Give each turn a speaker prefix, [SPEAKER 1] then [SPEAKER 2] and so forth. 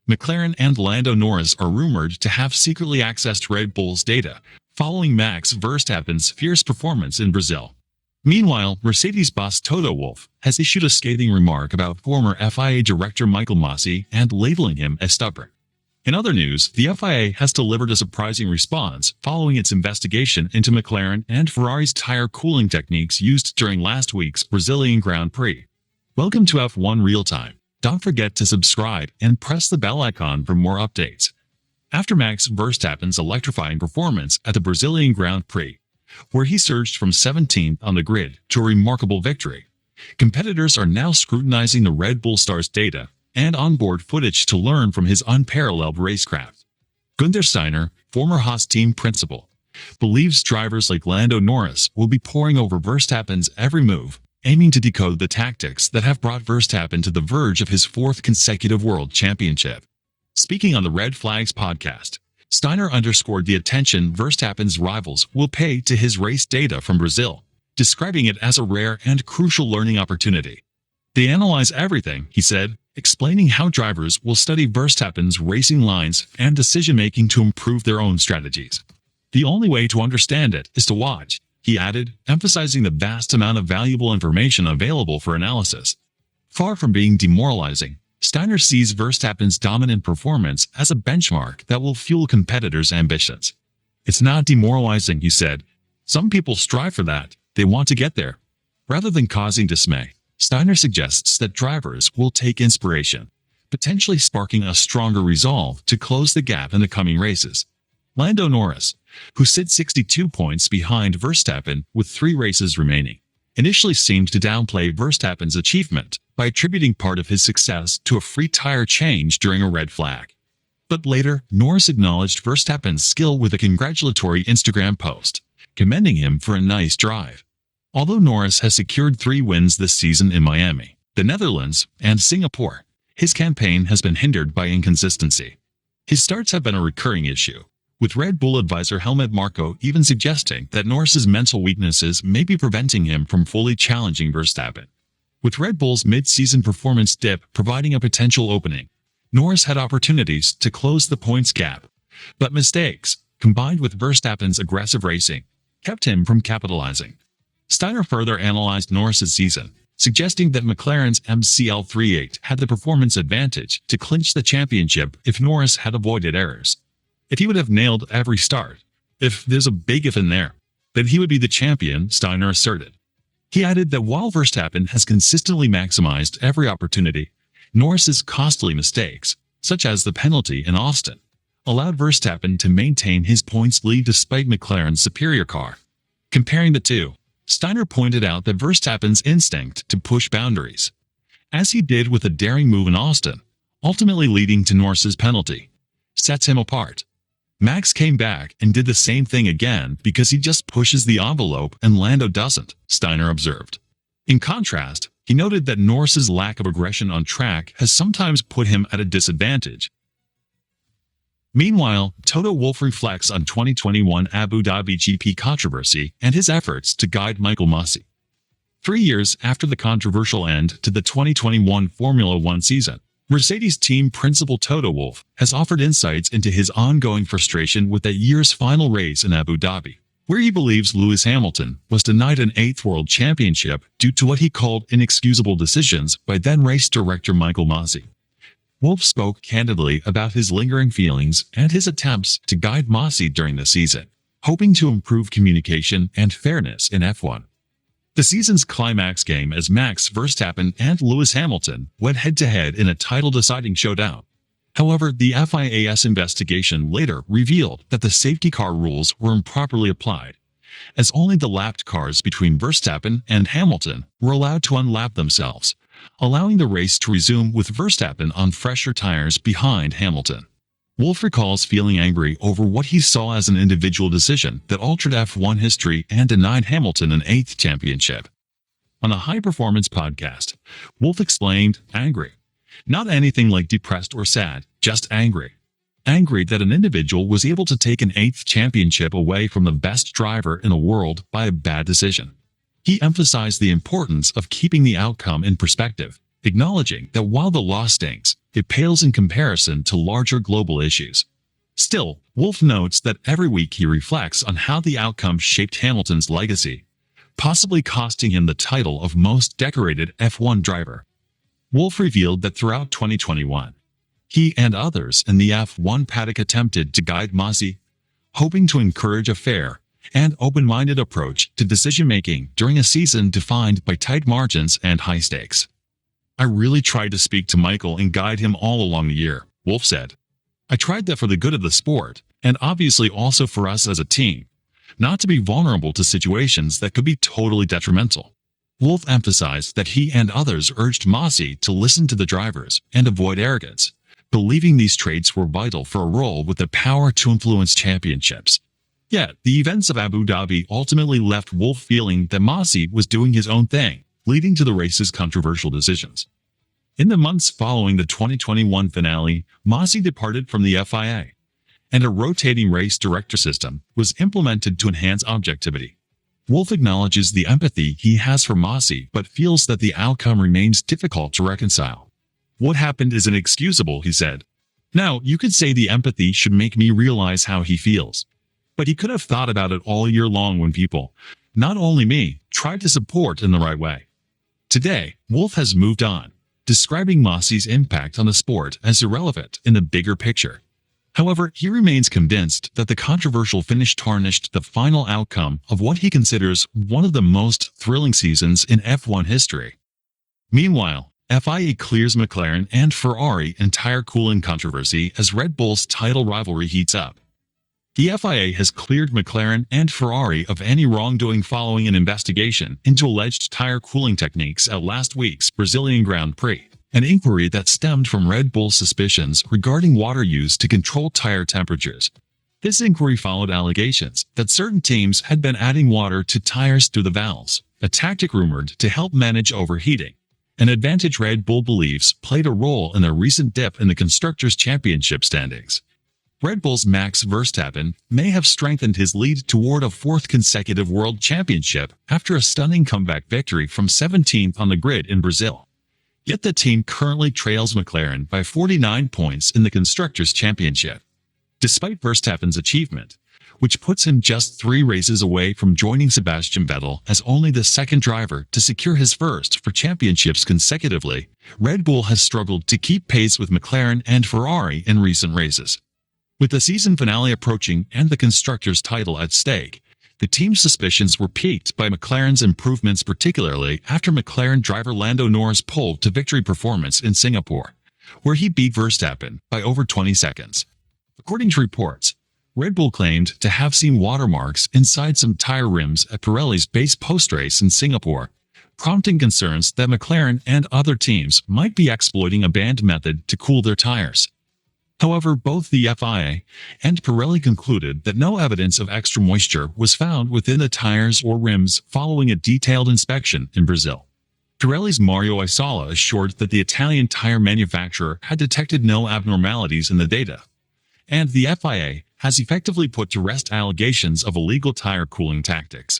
[SPEAKER 1] McLaren and Lando Norris are rumored to have secretly accessed Red Bull's data, following Max Verstappen's fierce performance in Brazil. Meanwhile, Mercedes boss Toto Wolff has issued a scathing remark about former FIA director Michael Masi and labeling him as stubborn. In other news, the FIA has delivered a surprising response following its investigation into McLaren and Ferrari's tire cooling techniques used during last week's Brazilian Grand Prix. Welcome to F1 Real Time. Don't forget to subscribe and press the bell icon for more updates. After Max Verstappen's electrifying performance at the Brazilian Grand Prix, where he surged from 17th on the grid to a remarkable victory, competitors are now scrutinizing the Red Bull star's data and onboard footage to learn from his unparalleled racecraft. Günther Steiner, former Haas team principal, believes drivers like Lando Norris will be poring over Verstappen's every move, aiming to decode the tactics that have brought Verstappen to the verge of his fourth consecutive world championship. Speaking on the Red Flags podcast, Steiner underscored the attention Verstappen's rivals will pay to his race data from Brazil, describing it as a rare and crucial learning opportunity. They analyze everything, he said, explaining how drivers will study Verstappen's racing lines and decision-making to improve their own strategies. The only way to understand it is to watch, he added, emphasizing the vast amount of valuable information available for analysis. Far from being demoralizing, Steiner sees Verstappen's dominant performance as a benchmark that will fuel competitors' ambitions. It's not demoralizing, he said. Some people strive for that. They want to get there. Rather than causing dismay, Steiner suggests that drivers will take inspiration, potentially sparking a stronger resolve to close the gap in the coming races. Lando Norris, who sits 62 points behind Verstappen with 3 races remaining, initially seemed to downplay Verstappen's achievement by attributing part of his success to a free tire change during a red flag. But later, Norris acknowledged Verstappen's skill with a congratulatory Instagram post, commending him for a nice drive. Although Norris has secured 3 wins this season in Miami, the Netherlands, and Singapore, his campaign has been hindered by inconsistency. His starts have been a recurring issue, with Red Bull advisor Helmut Marko even suggesting that Norris's mental weaknesses may be preventing him from fully challenging Verstappen. With Red Bull's mid-season performance dip providing a potential opening, Norris had opportunities to close the points gap, but mistakes, combined with Verstappen's aggressive racing, kept him from capitalizing. Steiner further analyzed Norris's season, suggesting that McLaren's MCL38 had the performance advantage to clinch the championship if Norris had avoided errors. If he would have nailed every start, if there's a big if in there, then he would be the champion, Steiner asserted. He added that while Verstappen has consistently maximized every opportunity, Norris's costly mistakes, such as the penalty in Austin, allowed Verstappen to maintain his points lead despite McLaren's superior car. Comparing the two, Steiner pointed out that Verstappen's instinct to push boundaries, as he did with a daring move in Austin, ultimately leading to Norris's penalty, sets him apart. Max came back and did the same thing again because he just pushes the envelope and Lando doesn't, Steiner observed. In contrast, he noted that Norris's lack of aggression on track has sometimes put him at a disadvantage. Meanwhile, Toto Wolff reflects on 2021 Abu Dhabi GP controversy and his efforts to guide Michael Masi. 3 years after the controversial end to the 2021 Formula One season, Mercedes team principal Toto Wolff has offered insights into his ongoing frustration with that year's final race in Abu Dhabi, where he believes Lewis Hamilton was denied an 8th world championship due to what he called inexcusable decisions by then race director Michael Masi. Wolff spoke candidly about his lingering feelings and his attempts to guide Masi during the season, hoping to improve communication and fairness in F1. The season's climax game as Max Verstappen and Lewis Hamilton went head-to-head in a title-deciding showdown. However, the FIA's investigation later revealed that the safety car rules were improperly applied, as only the lapped cars between Verstappen and Hamilton were allowed to unlap themselves, allowing the race to resume with Verstappen on fresher tires behind Hamilton. Wolff recalls feeling angry over what he saw as an individual decision that altered F1 history and denied Hamilton an 8th championship. On a high-performance podcast, Wolff explained, angry. Not anything like depressed or sad, just angry. Angry that an individual was able to take an 8th championship away from the best driver in the world by a bad decision. He emphasized the importance of keeping the outcome in perspective, acknowledging that while the loss stings, it pales in comparison to larger global issues. Still, Wolff notes that every week he reflects on how the outcome shaped Hamilton's legacy, possibly costing him the title of most decorated F1 driver. Wolff revealed that throughout 2021, he and others in the F1 paddock attempted to guide Masi, hoping to encourage a fair and open-minded approach to decision-making during a season defined by tight margins and high stakes. "I really tried to speak to Michael and guide him all along the year," Wolff said. "I tried that for the good of the sport, and obviously also for us as a team, not to be vulnerable to situations that could be totally detrimental." Wolff emphasized that he and others urged Masi to listen to the drivers and avoid arrogance, believing these traits were vital for a role with the power to influence championships. Yet, the events of Abu Dhabi ultimately left Wolff feeling that Masi was doing his own thing, leading to the race's controversial decisions. In the months following the 2021 finale, Masi departed from the FIA, and a rotating race director system was implemented to enhance objectivity. Wolff acknowledges the empathy he has for Masi but feels that the outcome remains difficult to reconcile. "What happened is inexcusable," he said. "Now, you could say the empathy should make me realize how he feels. But he could have thought about it all year long when people, not only me, tried to support in the right way." Today, Wolff has moved on, describing Masi's impact on the sport as irrelevant in the bigger picture. However, he remains convinced that the controversial finish tarnished the final outcome of what he considers one of the most thrilling seasons in F1 history. Meanwhile, FIA clears McLaren and Ferrari in tire cooling controversy as Red Bull's title rivalry heats up. The FIA has cleared McLaren and Ferrari of any wrongdoing following an investigation into alleged tire cooling techniques at last week's Brazilian Grand Prix, an inquiry that stemmed from Red Bull's suspicions regarding water used to control tire temperatures. This inquiry followed allegations that certain teams had been adding water to tires through the valves, a tactic rumored to help manage overheating, an advantage Red Bull believes played a role in their recent dip in the Constructors' Championship standings. Red Bull's Max Verstappen may have strengthened his lead toward a fourth consecutive world championship after a stunning comeback victory from 17th on the grid in Brazil. Yet the team currently trails McLaren by 49 points in the Constructors' Championship. Despite Verstappen's achievement, which puts him just 3 races away from joining Sebastian Vettel as only the second driver to secure his first 4 championships consecutively, Red Bull has struggled to keep pace with McLaren and Ferrari in recent races. With the season finale approaching and the Constructors' title at stake, the team's suspicions were piqued by McLaren's improvements, particularly after McLaren driver Lando Norris' pole-to-victory performance in Singapore, where he beat Verstappen by over 20 seconds. According to reports, Red Bull claimed to have seen watermarks inside some tire rims at Pirelli's base post-race in Singapore, prompting concerns that McLaren and other teams might be exploiting a banned method to cool their tires. However, both the FIA and Pirelli concluded that no evidence of extra moisture was found within the tires or rims following a detailed inspection in Brazil. Pirelli's Mario Isola assured that the Italian tire manufacturer had detected no abnormalities in the data, and the FIA has effectively put to rest allegations of illegal tire cooling tactics.